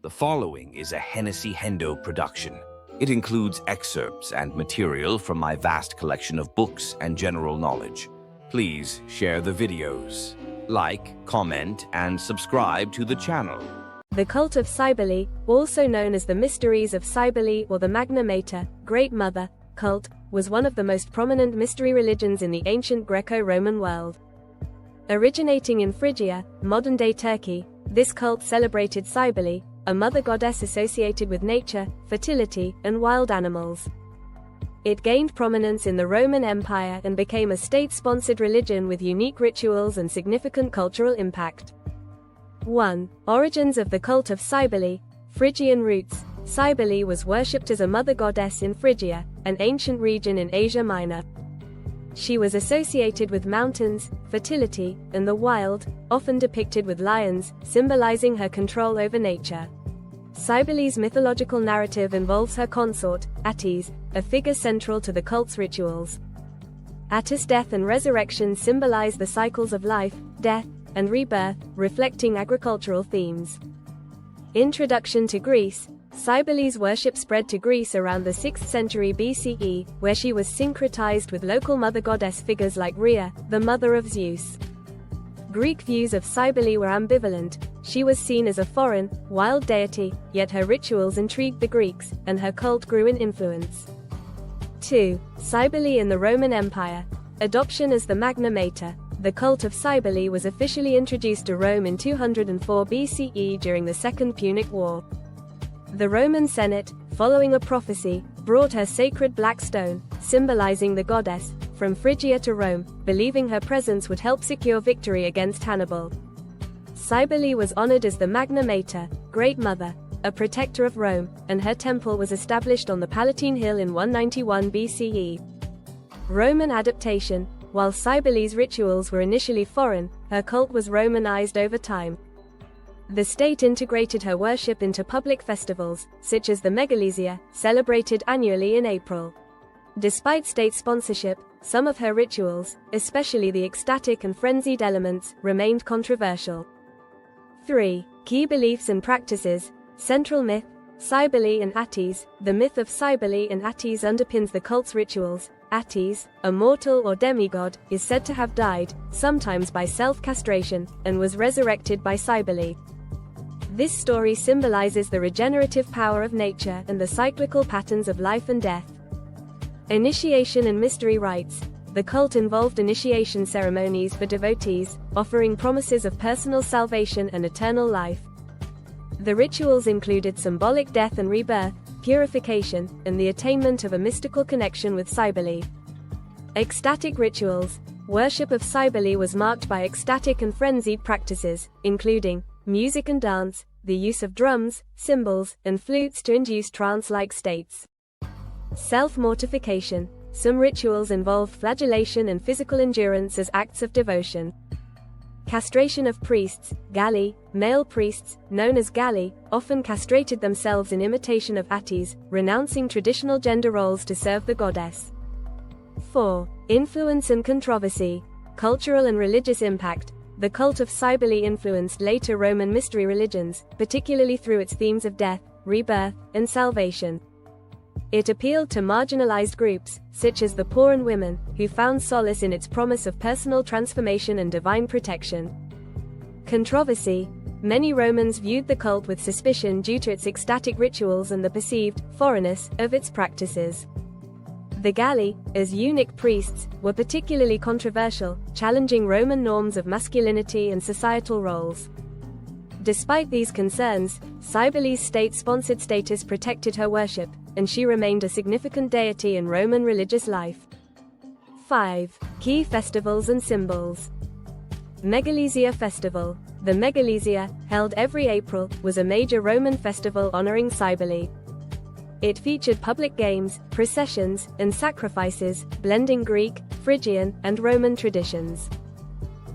The following is a HennessyHendo production. It includes excerpts and material from my vast collection of books and general knowledge. Please share the videos, like, comment, and subscribe to the channel. The Cult of Cybele, also known as the Mysteries of Cybele or the Magna Mater, Great Mother, cult, was one of the most prominent mystery religions in the ancient Greco-Roman world. Originating in Phrygia, modern-day Turkey, this cult celebrated Cybele, a mother goddess associated with nature, fertility, and wild animals. It gained prominence in the Roman Empire and became a state-sponsored religion with unique rituals and significant cultural impact. 1. Origins of the Cult of Cybele. Phrygian roots. Cybele was worshipped as a mother goddess in Phrygia, an ancient region in Asia Minor. She was associated with mountains, fertility, and the wild, often depicted with lions, symbolizing her control over nature. Cybele's mythological narrative involves her consort, Attis, a figure central to the cult's rituals. Attis' death and resurrection symbolize the cycles of life, death, and rebirth, reflecting agricultural themes. Introduction to Greece. Cybele's worship spread to Greece around the 6th century BCE, where she was syncretized with local mother goddess figures like Rhea, the mother of Zeus. Greek views of Cybele were ambivalent. She was seen as a foreign, wild deity, yet her rituals intrigued the Greeks, and her cult grew in influence. 2. Cybele in the Roman Empire. Adoption as the Magna Mater. The cult of Cybele was officially introduced to Rome in 204 BCE during the Second Punic War. The Roman Senate, following a prophecy, brought her sacred black stone, symbolizing the goddess, from Phrygia to Rome, believing her presence would help secure victory against Hannibal. Cybele was honored as the Magna Mater, Great Mother, a protector of Rome, and her temple was established on the Palatine Hill in 191 BCE. Roman adaptation. While Cybele's rituals were initially foreign, her cult was Romanized over time. The state integrated her worship into public festivals, such as the Megalesia, celebrated annually in April. Despite state sponsorship, some of her rituals, especially the ecstatic and frenzied elements, remained controversial. 3. Key beliefs and practices. Central myth. Cybele and Attis. The myth of Cybele and Attis underpins the cult's rituals. Attis, a mortal or demigod, is said to have died, sometimes by self-castration, and was resurrected by Cybele. This story symbolizes the regenerative power of nature and the cyclical patterns of life and death. Initiation and mystery rites. The cult involved initiation ceremonies for devotees, offering promises of personal salvation and eternal life. The rituals included symbolic death and rebirth, purification, and the attainment of a mystical connection with Cybele. Ecstatic rituals. Worship of Cybele was marked by ecstatic and frenzied practices, including music and dance, the use of drums, cymbals, and flutes to induce trance-like states. Self-mortification. Some rituals involved flagellation and physical endurance as acts of devotion. Castration of priests. Galli, male priests, known as Galli, often castrated themselves in imitation of Attis, renouncing traditional gender roles to serve the goddess. 4. Influence and controversy. Cultural and religious impact. The cult of Cybele influenced later Roman mystery religions, particularly through its themes of death, rebirth, and salvation. It appealed to marginalized groups, such as the poor and women, who found solace in its promise of personal transformation and divine protection. Controversy. Many Romans viewed the cult with suspicion due to its ecstatic rituals and the perceived foreignness of its practices. The Galli, as eunuch priests, were particularly controversial, challenging Roman norms of masculinity and societal roles. Despite these concerns, Cybele's state-sponsored status protected her worship, and she remained a significant deity in Roman religious life. 5. Key festivals and symbols. Megalesia Festival. The Megalesia, held every April, was a major Roman festival honoring Cybele. It featured public games, processions, and sacrifices, blending Greek, Phrygian, and Roman traditions.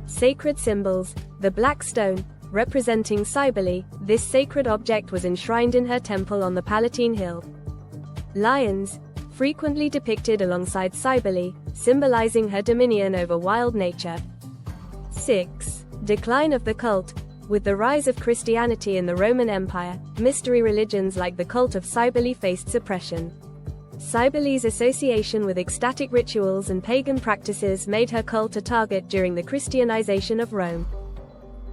Sacred symbols. The Black Stone, representing Cybele, this sacred object was enshrined in her temple on the Palatine Hill. Lions, frequently depicted alongside Cybele, symbolizing her dominion over wild nature. 6. Decline of the cult. With the rise of Christianity in the Roman Empire, mystery religions like the Cult of Cybele faced suppression. Cybele's association with ecstatic rituals and pagan practices made her cult a target during the Christianization of Rome.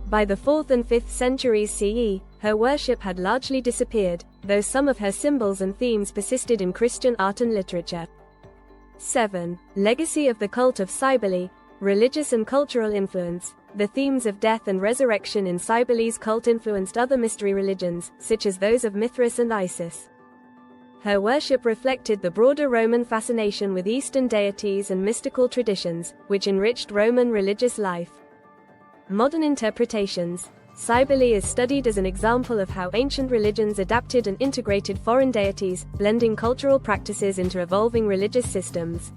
By the 4th and 5th centuries CE, her worship had largely disappeared, though some of her symbols and themes persisted in Christian art and literature. 7. Legacy of the Cult of Cybele. Religious and cultural influence. The themes of death and resurrection in Cybele's cult influenced other mystery religions, such as those of Mithras and Isis. Her worship reflected the broader Roman fascination with Eastern deities and mystical traditions, which enriched Roman religious life. Modern interpretations. Cybele is studied as an example of how ancient religions adapted and integrated foreign deities, blending cultural practices into evolving religious systems.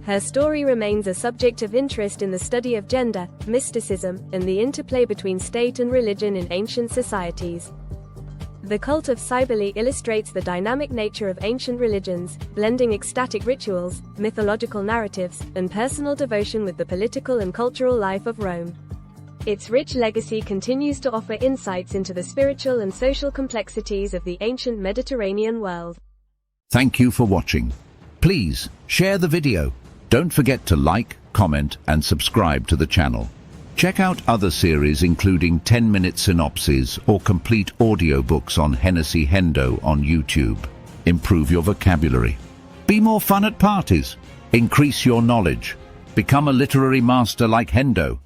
Her story remains a subject of interest in the study of gender, mysticism, and the interplay between state and religion in ancient societies. The Cult of Cybele illustrates the dynamic nature of ancient religions, blending ecstatic rituals, mythological narratives, and personal devotion with the political and cultural life of Rome. Its rich legacy continues to offer insights into the spiritual and social complexities of the ancient Mediterranean world. Thank you for watching. Please share the video. Don't forget to like, comment, and subscribe to the channel. Check out other series including 10-minute synopses or complete audiobooks on HennessyHendo on YouTube. Improve your vocabulary. Be more fun at parties. Increase your knowledge. Become a literary master like Hendo.